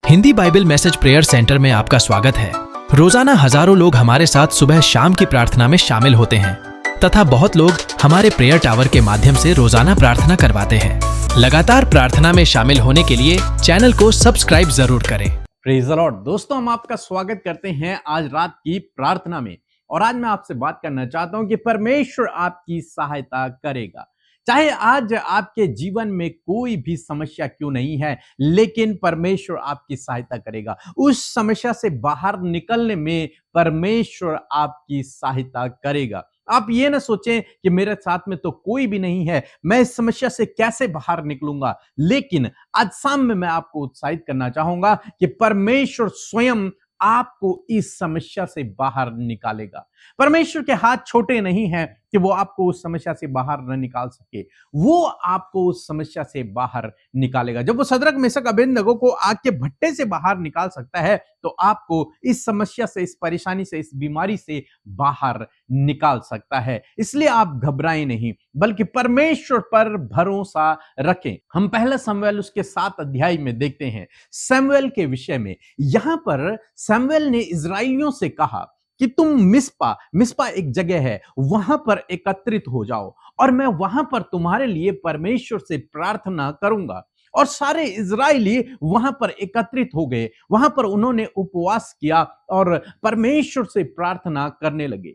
Hindi Bible message prayer centre में आपका स्वागत है। रोजाना हजारों लोग हमारे साथ सुबह शाम की प्रार्थना में शामिल होते हैं तथा बहुत लोग हमारे प्रेयर टावर के माध्यम से रोजाना प्रार्थना करवाते हैं। लगातार प्रार्थना में शामिल होने के लिए चैनल को सब्सक्राइब जरूर करें। Praise the Lord. दोस्तों, हम आपका स्वागत करते हैं आज रात की प्रार्थना में। और आज मैं आपसे बात करना चाहता हूं कि परमेश्वर आपकी सहायता करेगा। चाहे आज आपके जीवन में कोई भी समस्या क्यों नहीं है, लेकिन परमेश्वर आपकी सहायता करेगा। उस समस्या से बाहर निकलने में परमेश्वर आपकी सहायता करेगा। आप ये ना सोचें कि मेरे साथ में तो कोई भी नहीं है, मैं इस समस्या से कैसे बाहर निकलूंगा। लेकिन आज शाम में मैं आपको उत्साहित करना चाहूंगा कि परमेश्वर स्वयं आपको इस समस्या से बाहर निकालेगा। परमेश्वर के हाथ छोटे नहीं हैं कि वो आपको उस समस्या से बाहर न निकाल सके। वो आपको उस समस्या से बाहर निकालेगा। जब वो सदरक मेशक अबेदनगो को आग के भट्टे से बाहर निकाल सकता है, तो आपको इस समस्या से, इस परेशानी से, इस बीमारी से बाहर निकाल सकता है। इसलिए आप घबराएं नहीं, बल्कि परमेश्वर पर भरोसा रखें। हम पहला शमूएल उसके 7 अध्याय में देखते हैं शमूएल के विषय में। यहां पर शमूएल ने इजराइलियों से कहा कि तुम मिस्पा एक जगह है, वहां पर एकत्रित हो जाओ और मैं वहां पर तुम्हारे लिए परमेश्वर से प्रार्थना करूंगा। और सारे इजरायली वहां पर एकत्रित हो गए। वहां पर उन्होंने उपवास किया और परमेश्वर से प्रार्थना करने लगे।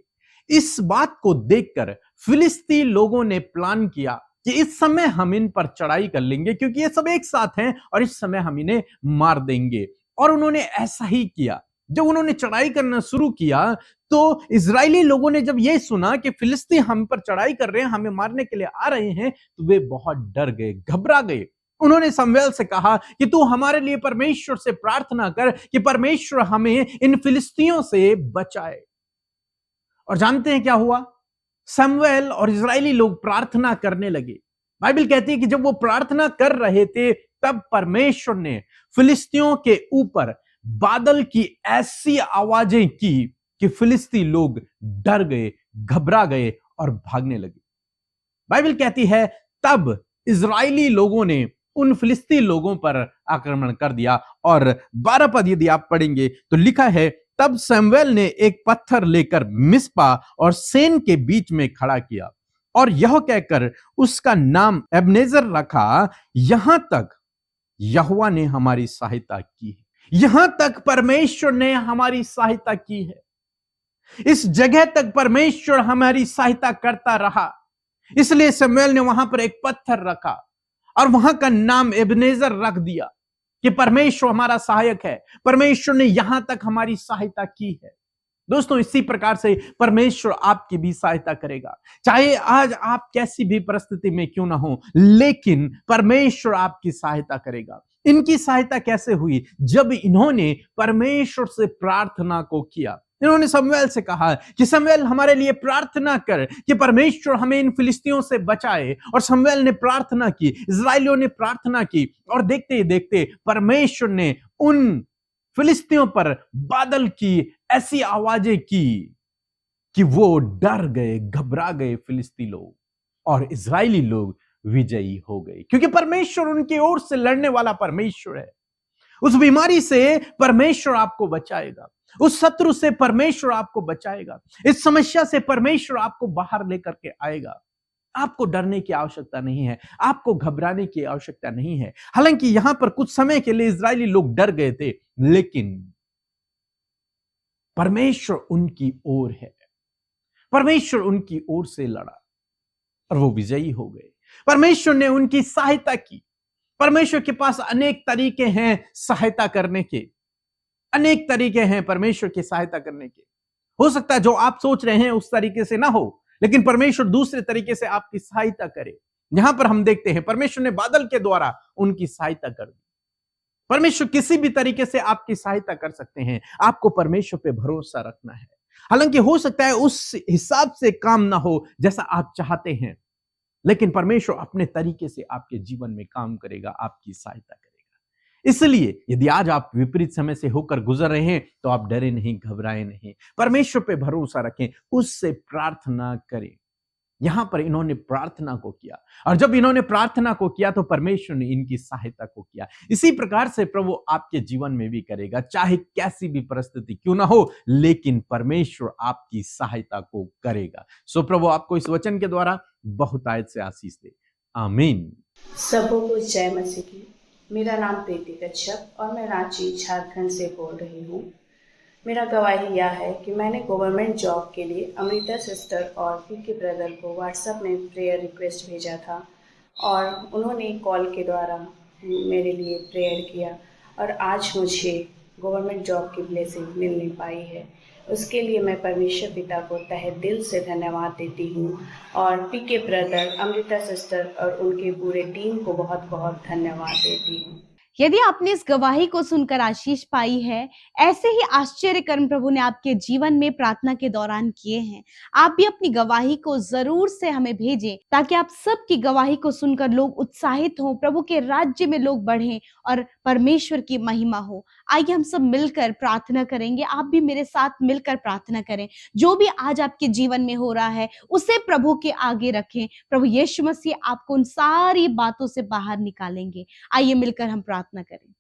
इस बात को देखकर फिलिस्ती लोगों ने प्लान किया कि इस समय हम इन पर चढ़ाई कर लेंगे, क्योंकि ये सब एक साथ हैं और इस समय हम इन्हें मार देंगे। और उन्होंने ऐसा ही किया। जब उन्होंने चढ़ाई करना शुरू किया, तो इजरायली लोगों ने जब यह सुना कि फिलिस्ती हम पर चढ़ाई कर रहे हैं, हमें मारने के लिए आ रहे हैं, तो वे बहुत डर गए, घबरा गए। उन्होंने शमूएल से कहा कि तू हमारे लिए परमेश्वर से प्रार्थना कर कि परमेश्वर हमें इन फिलिस्तियों से बचाए। और जानते हैं क्या हुआ? शमूएल और इजरायली लोग प्रार्थना करने लगे। बाइबल कहती है कि जब वो प्रार्थना कर रहे थे, तब परमेश्वर ने फिलिस्तियों के ऊपर बादल की ऐसी आवाजें की कि फिलिस्ती लोग डर गए, घबरा गए और भागने लगे। बाइबल कहती है तब इजरायली लोगों ने उन फिलिस्ती लोगों पर आक्रमण कर दिया। और 12 पद यदि आप पढ़ेंगे तो लिखा है, तब शमूएल ने एक पत्थर लेकर मिस्पा और सेन के बीच में खड़ा किया और यह कहकर उसका नाम एबनेजर रखा, यहां तक यहोवा ने हमारी सहायता की है। यहां तक परमेश्वर ने हमारी सहायता की है। इस जगह तक परमेश्वर हमारी सहायता करता रहा। इसलिए शमूएल ने वहां पर एक पत्थर रखा और वहां का नाम एबनेजर रख दिया कि परमेश्वर हमारा सहायक है। परमेश्वर ने यहां तक हमारी सहायता की है। दोस्तों, इसी प्रकार से परमेश्वर आपकी भी सहायता करेगा। चाहे आज आप कैसी भी परिस्थिति में क्यों ना हो, लेकिन परमेश्वर आपकी सहायता करेगा। इनकी सहायता कैसे हुई? जब इन्होंने परमेश्वर से प्रार्थना को किया। इन्होंने शमूएल से कहा कि शमूएल हमारे लिए प्रार्थना कर कि परमेश्वर हमें इन फिलिस्तियों से बचाए। और शमूएल ने प्रार्थना की, इजरायलियों ने प्रार्थना की और देखते ही देखते परमेश्वर ने उन फिलिस्तियों पर बादल की ऐसी आवाजें की कि वो डर गए, घबरा गए फिलिस्ती लोग, और इजरायली लोग विजयी हो गए। क्योंकि परमेश्वर उनकी ओर से लड़ने वाला परमेश्वर है। उस बीमारी से परमेश्वर आपको बचाएगा, उस शत्रु से परमेश्वर आपको बचाएगा, इस समस्या से परमेश्वर आपको बाहर लेकर के आएगा। आपको डरने की आवश्यकता नहीं है, आपको घबराने की आवश्यकता नहीं है। हालांकि यहां पर कुछ समय के लिए इजरायली लोग डर गए थे, लेकिन परमेश्वर उनकी ओर है। परमेश्वर उनकी ओर से लड़ा और वो विजयी हो गए। परमेश्वर ने उनकी सहायता की। परमेश्वर के पास अनेक तरीके हैं सहायता करने के, अनेक तरीके हैं परमेश्वर की सहायता करने के। हो सकता है जो आप सोच रहे हैं उस तरीके से ना हो, लेकिन परमेश्वर दूसरे तरीके से आपकी सहायता करे। यहां पर हम देखते हैं परमेश्वर ने बादल के द्वारा उनकी सहायता कर दी। परमेश्वर किसी भी तरीके से आपकी सहायता कर सकते हैं। आपको परमेश्वर पे भरोसा रखना है। हालांकि हो सकता है उस हिसाब से काम ना हो जैसा आप चाहते हैं, लेकिन परमेश्वर अपने तरीके से आपके जीवन में काम करेगा, आपकी सहायता करेगा। इसलिए यदि आज आप विपरीत समय से होकर गुजर रहे हैं, तो आप डरे नहीं, घबराए नहीं। परमेश्वर पे भरोसा रखें, उससे प्रार्थना करें। यहां पर इन्होंने प्रार्थना को किया, और जब इन्होंने प्रार्थना को किया तो परमेश्वर ने इनकी सहायता को किया। इसी प्रकार से प्रभु आपके जीवन में भी करेगा, चाहे कैसी भी परिस्थिति क्यों ना हो, लेकिन परमेश्वर आपकी सहायता को करेगा। सो प्रभु आपको इस वचन के द्वारा बहुतायत से आशीष दे। आमीन। सबों को जय मसीह की। मेरा नाम प्रीति कश्यप और मैं रांची झारखंड से बोल रही हूँ। मेरा गवाही यह है कि मैंने गवर्नमेंट जॉब के लिए अमृता सिस्टर और पीके ब्रदर को व्हाट्सएप में प्रेयर रिक्वेस्ट भेजा था और उन्होंने कॉल के द्वारा मेरे लिए प्रेयर किया और आज मुझे गवर्नमेंट जॉब की ब्लेसिंग मिलने पाई है। उसके लिए मैं परमेश्वर पिता को तहे दिल से धन्यवाद देती हूँ और पीके ब्रदर, अमृता सिस्टर और उनके पूरे टीम को बहुत बहुत धन्यवाद देती हूँ। यदि आपने इस गवाही को सुनकर आशीष पाई है, ऐसे ही आश्चर्य कर्म प्रभु ने आपके जीवन में प्रार्थना के दौरान किए हैं, आप भी अपनी गवाही को जरूर से हमें भेजें ताकि आप सबकी गवाही को सुनकर लोग उत्साहित हों, प्रभु के राज्य में लोग बढ़ें और परमेश्वर की महिमा हो। आइए हम सब मिलकर प्रार्थना करेंगे। आप भी मेरे साथ मिलकर प्रार्थना करें। जो भी आज आपके जीवन में हो रहा है उसे प्रभु के आगे रखें। प्रभु यीशु मसीह आपको उन सारी बातों से बाहर निकालेंगे। आइए मिलकर हम प्रार्थना करें।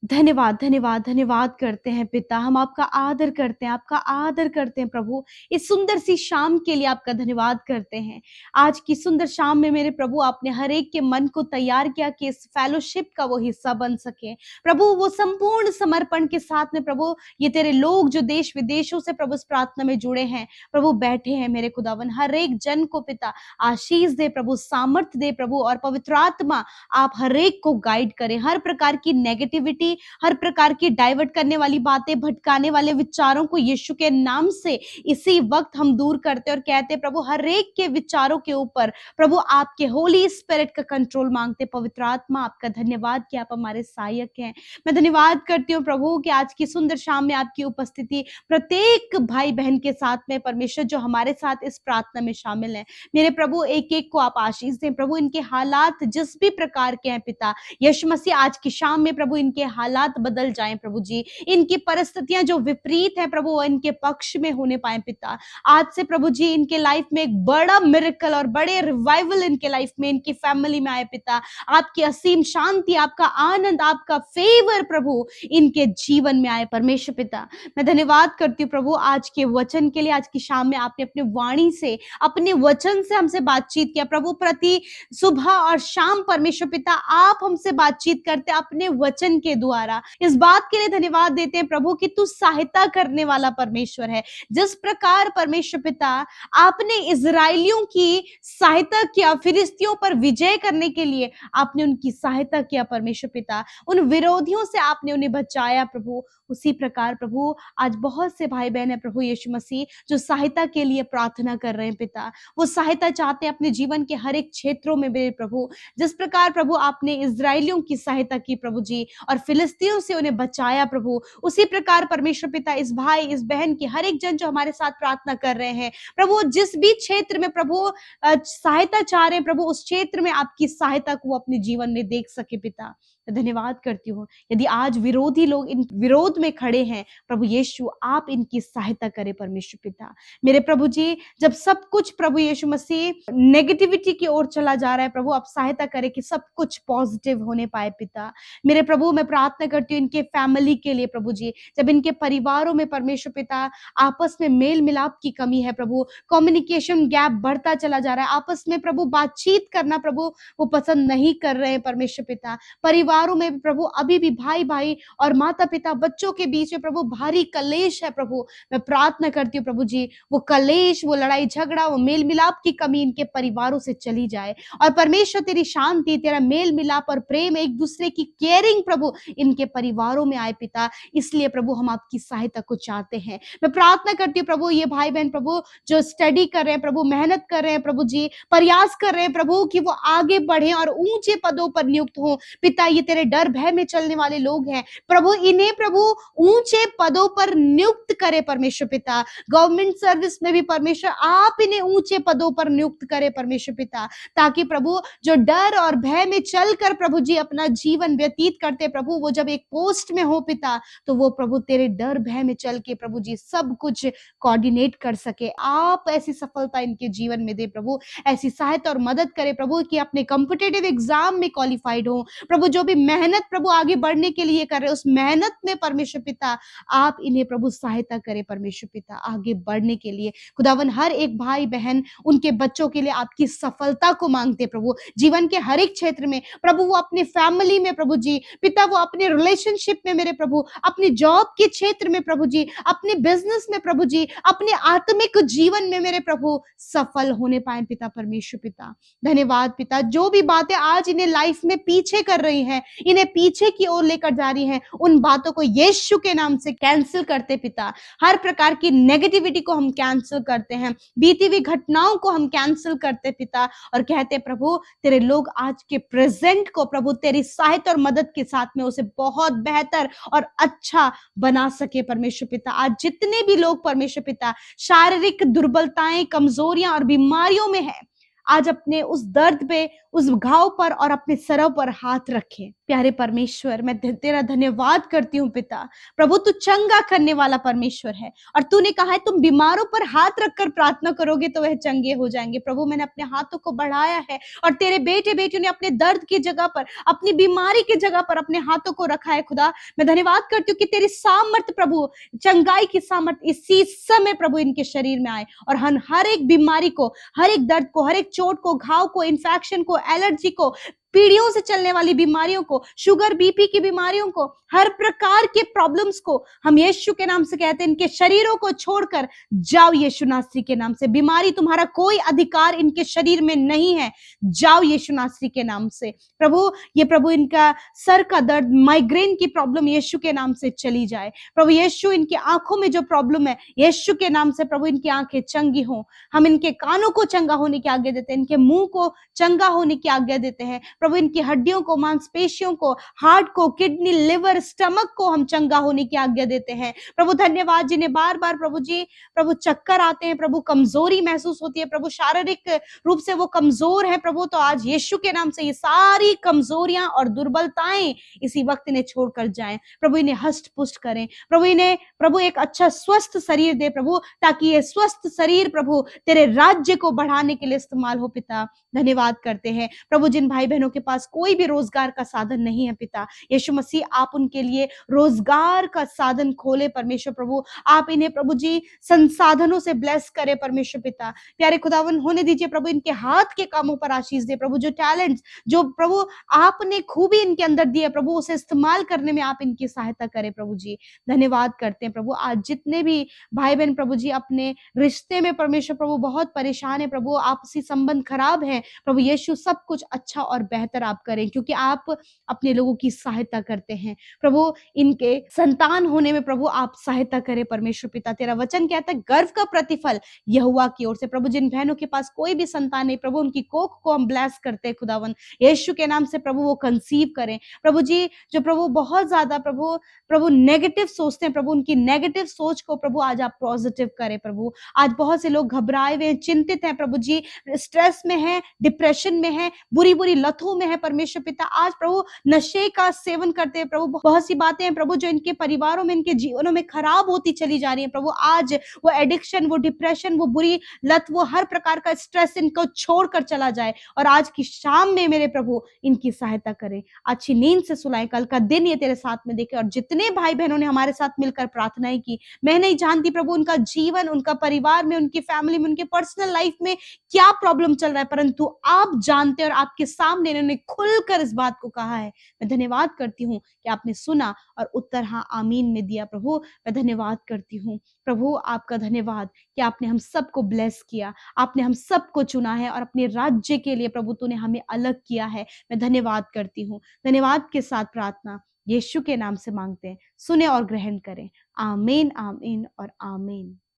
धन्यवाद धन्यवाद धन्यवाद करते हैं पिता, हम आपका आदर करते हैं, आपका आदर करते हैं प्रभु। इस सुंदर सी शाम के लिए आपका धन्यवाद करते हैं। आज की सुंदर शाम में मेरे प्रभु आपने हर एक के मन को तैयार किया कि इस फेलोशिप का वो हिस्सा बन सके। प्रभु वो संपूर्ण समर्पण के साथ में प्रभु ये तेरे लोग जो देश विदेशों से प्रभु इस प्रार्थना में जुड़े हैं, प्रभु बैठे हैं मेरे खुदावन, हर एक जन को पिता आशीष दे प्रभु, सामर्थ्य दे प्रभु, और पवित्र आत्मा आप हर एक को गाइड करें। हर प्रकार की नेगेटिविटी, हर प्रकार की डाइवर्ट करने वाली बातें, भटकाने वाले विचारों को यीशु के नाम से इसी वक्त हम दूर करते और कहते प्रभु हर एक के विचारों के ऊपर प्रभु आपके होली स्पिरिट का कंट्रोल मांगते। पवित्र आत्मा आपका धन्यवाद कि आप हमारे सहायक हैं। मैं धन्यवाद करती हूँ प्रभु कि आज की सुंदर शाम में आपकी उपस्थिति प्रत्येक भाई बहन के साथ में परमेश्वर जो हमारे साथ इस प्रार्थना में शामिल हैं, मेरे प्रभु एक एक को आप आशीष दें प्रभु। इनके हालात जिस भी प्रकार के हैं पिता यीशु मसीह, आज की शाम में प्रभु इनके हालात बदल जाएं प्रभु जी। इनकी परिस्थितियां जो विपरीत है प्रभु वो इनके पक्ष में होने पाए पिता। आज से प्रभु जी इनके लाइफ में एक बड़ा मिरेकल और बड़े रिवाइवल इनके लाइफ में, इनकी फैमिली में आए पिता। आपकी असीम शांति, आपका आनंद, आपका फेवर प्रभु इनके जीवन में आए परमेश्वर पिता। मैं धन्यवाद करती हूँ प्रभु आज के वचन के लिए। आज की शाम में आपने अपने वाणी से, अपने वचन से हमसे बातचीत किया प्रभु। प्रति सुबह और शाम परमेश्वर पिता आप हमसे बातचीत करते अपने वचन के द्वारा। इस बात के लिए धन्यवाद देते हैं प्रभु कि तू सहायता करने वाला परमेश्वर है। जिस प्रकार परमेश्वर पिता आपने इजराइलियों की सहायता किया, फिलिस्तियों पर विजय करने के लिए आपने उनकी सहायता किया परमेश्वर पिता, उन विरोधियों से आपने उन्हें बचाया प्रभु। उसी प्रकार प्रभु आज बहुत से भाई बहन है प्रभु यीशु मसीह जो सहायता के लिए प्रार्थना कर रहे हैं पिता। वो सहायता चाहते हैं अपने जीवन के हर एक क्षेत्रों में मेरे प्रभु। जिस प्रकार प्रभु आपने इजराइलियों की सहायता की प्रभु जी और फिलिस्तीनियों से उन्हें बचाया प्रभु, उसी प्रकार परमेश्वर पिता इस भाई इस बहन की हर एक जन जो हमारे साथ प्रार्थना कर रहे हैं प्रभु, जिस भी क्षेत्र में प्रभु सहायता चाह रहे हैं प्रभु, उस क्षेत्र में आपकी सहायता को अपने जीवन में देख सके पिता। धन्यवाद करती हूँ। यदि आज विरोधी लोग इन विरोध में खड़े हैं प्रभु यीशु आप इनकी सहायता करें परमेश्वर पिता। मेरे प्रभु जी जब सब कुछ प्रभु यीशु मसीह नेगेटिविटी की ओर चला जा रहा है प्रभु, आप सहायता करें कि सब कुछ पॉजिटिव होने पाए पिता। मेरे प्रभु मैं प्रार्थना करती हूँ इनके फैमिली के लिए प्रभु जी, जब इनके परिवारों में परमेश्वर पिता आपस में मेल मिलाप की कमी है प्रभु, कम्युनिकेशन गैप बढ़ता चला जा रहा है, आपस में प्रभु बातचीत करना प्रभु वो पसंद नहीं कर रहे हैं परमेश्वर पिता। परिवारों में प्रभु अभी भी भाई भाई और माता पिता बच्चों के बीच में प्रभु भारी कलेश है प्रभु। मैं प्रार्थना करती हूँ प्रभु जी वो कलेश, वो लड़ाई झगड़ा, वो मेल मिलाप की कमी इनके परिवारों से चली जाए और परमेश्वर तेरी शांति, तेरा मेल मिलाप और प्रेम, एक दूसरे की केयरिंग प्रभु इनके परिवारों में आए पिता। इसलिए प्रभु हम आपकी सहायता को चाहते हैं। मैं प्रार्थना करती हूँ प्रभु ये भाई बहन प्रभु जो स्टडी कर रहे हैं प्रभु, मेहनत कर रहे हैं प्रभु जी, प्रयास कर रहे हैं प्रभु कि वो आगे बढ़े और ऊंचे पदों पर नियुक्त हो पिता। ये तेरे डर भय में चलने वाले लोग हैं प्रभु, इन्हें प्रभु ऊंचे पदों पर नियुक्त करे परमेश्वर पिता। गवर्नमेंट सर्विस में भी परमेश्वर आप इन्हें ऊंचे पदों पर नियुक्त करे परमेश्वर पिता, ताकि प्रभु जो डर और भय में चलकर प्रभु जी अपना जीवन व्यतीत करते प्रभु, वो जब एक पोस्ट में हो पिता, तो वो प्रभु तेरे डर भय में चल के प्रभु जी सब कुछ कोऑर्डिनेट कर सके। आप ऐसी सफलता इनके जीवन में दे प्रभु, ऐसी सहायता और मदद करे प्रभु कि अपने कॉम्पिटिटिव एग्जाम में क्वालिफाइड हो प्रभु। जो भी मेहनत प्रभु आगे बढ़ने के लिए कर रहे उस मेहनत में परमेश्वर पिता आप इन्हें प्रभु सहायता करे परमेश्वर पिता आगे बढ़ने के लिए। खुदावन हर एक भाई बहन उनके बच्चों के लिए आपकी सफलता को मांगते प्रभु, जीवन के हर एक क्षेत्र में प्रभु, वो अपने फैमिली में प्रभु जी पिता, वो अपने रिलेशनशिप में मेरे प्रभु, अपने जॉब के क्षेत्र में प्रभु जी, अपने बिजनेस में प्रभु जी, अपने आत्मिक जीवन में मेरे प्रभु सफल होने पाए पिता परमेश्वर पिता। धन्यवाद पिता, जो भी बातें आज इन्हें लाइफ में पीछे कर रही हैं, इन्हें पीछे की ओर लेकर जा रही हैं, उन बातों को यीशु के नाम से कैंसिल करते पिता। हर प्रकार की नेगेटिविटी को हम कैंसिल करते हैं, बीती हुई घटनाओं को हम कैंसिल करते पिता, और कहते प्रभु तेरे लोग आज के प्रेजेंट को प्रभु तेरी सहायता और मदद के साथ में उसे बहुत बेहतर और अच्छा बना सके परमेश्वर पिता। आज जितने भी लोग परमेश्वर पिता शारीरिक दुर्बलताएं, कमजोरियां और बीमारियों में है, आज अपने उस दर्द पे, उस घाव पर और अपने सरों पर हाथ रखे। प्यारे परमेश्वर, मैं तेरा धन्यवाद करती हूँ पिता। प्रभु तू चंगा करने वाला परमेश्वर है, और तूने कहा है तुम बीमारों पर हाथ रखकर प्रार्थना करोगे तो वह चंगे हो जाएंगे। प्रभु मैंने अपने हाथों को बढ़ाया है, और तेरे बेटे बेटियों ने अपने दर्द की जगह पर, अपनी बीमारी की जगह पर अपने हाथों को रखा है। खुदा मैं धन्यवाद करती हूँ कि तेरी सामर्थ प्रभु, चंगाई की सामर्थ इसी समय प्रभु इनके शरीर में आए, और हम हर एक बीमारी को, हर एक दर्द को, हर एक चोट को, घाव को, इन्फेक्शन को, एलर्जी को, पीढ़ियों से चलने वाली बीमारियों को, शुगर बीपी की बीमारियों को, हर प्रकार के प्रॉब्लम्स को हम यीशु के नाम से कहते हैं, इनके शरीरों को छोड़कर जाओ यीशु नासरी के नाम से। बीमारी तुम्हारा कोई अधिकार इनके शरीर में नहीं है, जाओ यीशु नासरी के नाम से। प्रभु ये प्रभु इनका सर का दर्द, माइग्रेन की प्रॉब्लम यीशु के नाम से चली जाए। प्रभु यीशु इनकी आंखों में जो प्रॉब्लम है, यीशु के नाम से प्रभु इनकी आंखें चंगी हो। हम इनके कानों को चंगा होने की आज्ञा देते हैं, इनके मुंह को चंगा होने की आज्ञा देते हैं। प्रभु इनकी हड्डियों को, मांसपेशियों को, हार्ट को, किडनी, लिवर, स्टमक को हम चंगा होने की आज्ञा देते हैं। प्रभु धन्यवाद, जिन्हें बार बार प्रभु जी प्रभु चक्कर आते हैं, प्रभु कमजोरी महसूस होती है, प्रभु शारीरिक रूप से वो कमजोर है प्रभु, तो आज यीशु के नाम से ये सारी कमजोरियां और दुर्बलताएं इसी वक्त इन्हें छोड़कर जाएं। प्रभु इन्हें हष्ट पुष्ट करें, प्रभु इन्हें प्रभु एक अच्छा स्वस्थ शरीर दे प्रभु, ताकि ये स्वस्थ शरीर प्रभु तेरे राज्य को बढ़ाने के लिए इस्तेमाल हो पिता। धन्यवाद करते हैं प्रभु, जिन भाई बहनों के पास कोई भी रोजगार का साधन नहीं है पिता, यीशु मसीह आप उनके लिए रोजगार का साधन खोले परमेश्वर प्रभु। आप इन्हें प्रभु जी संसाधनों से ब्लेस करे परमेश्वर पिता। प्यारे खुदावन होने दीजिए प्रभु, इनके हाथ के कामों पर आशीष दे प्रभु। जो टैलेंट्स, जो प्रभु आपने खूबी इनके अंदर दी है प्रभु, उसे इस्तेमाल करने में आप इनकी सहायता करें प्रभु जी। धन्यवाद करते हैं प्रभु। आज जितने भी भाई बहन प्रभु जी अपने रिश्ते में परमेश्वर प्रभु बहुत परेशान है प्रभु, आपसी संबंध खराब है प्रभु यीशु, सब कुछ अच्छा और बेहतर आप करें, क्योंकि आप अपने लोगों की सहायता करते हैं प्रभु। इनके संतान होने में प्रभु आप सहायता करें परमेश्वर पिता। तेरा वचन कहता है गर्व का प्रतिफल यहोवा की ओर से। प्रभु जिन बहनों के पास कोई भी संतान नहीं प्रभु, उनकी कोख को हम ब्लेस करते हैं खुदावन यीशु के नाम से प्रभु, वो कंसीव करें प्रभु जी। जो प्रभु बहुत ज्यादा प्रभु नेगेटिव सोचते हैं प्रभु, उनकी नेगेटिव सोच को प्रभु आज आप पॉजिटिव करें प्रभु। आज बहुत से लोग घबराए हुए हैं, चिंतित हैं प्रभु जी, स्ट्रेस में है, डिप्रेशन में है, बुरी बुरी लतों में है परमेश्वर पिता। आज प्रभु नशे का सेवन करते हैं प्रभु, बहुत सी बातें हैं प्रभु जो इनके परिवारों में, इनके जीवनों में खराब होती चली जा रही है प्रभु। आज वो एडिक्शन, वो डिप्रेशन, वो बुरी लत, वो हर प्रकार का स्ट्रेस इनको छोड़कर चला जाए, और आज की शाम में मेरे प्रभु इनकी सहायता करें, अच्छी नींद से सुलाएं, कल का दिन ये तेरे साथ में देखे। और जितने भाई बहनों ने हमारे साथ मिलकर प्रार्थनाएं की, मैं नहीं जानती प्रभु उनका जीवन, उनका परिवार में, उनकी फैमिली में, उनके पर्सनल लाइफ में क्या प्रॉब्लम चल रहा है, परंतु आप जानते हैं और आपके सामने इन्होंने खुलकर इस बात को कहा है। मैं धन्यवाद करती हूँ कि आपने सुना और उत्तर हाँ आमीन में दिया प्रभु। मैं धन्यवाद करती हूँ प्रभु, आपका धन्यवाद कि आपने हम सबको ब्लेस किया, आपने हम सबको चुना है और अपने राज्य के लिए प्रभु तूने हमें अलग किया है। मैं धन्यवाद करती हूँ। धन्यवाद के साथ प्रार्थना यीशु के नाम से मांगते हैं, सुने और ग्रहण करें। आमीन, आमीन और आमीन।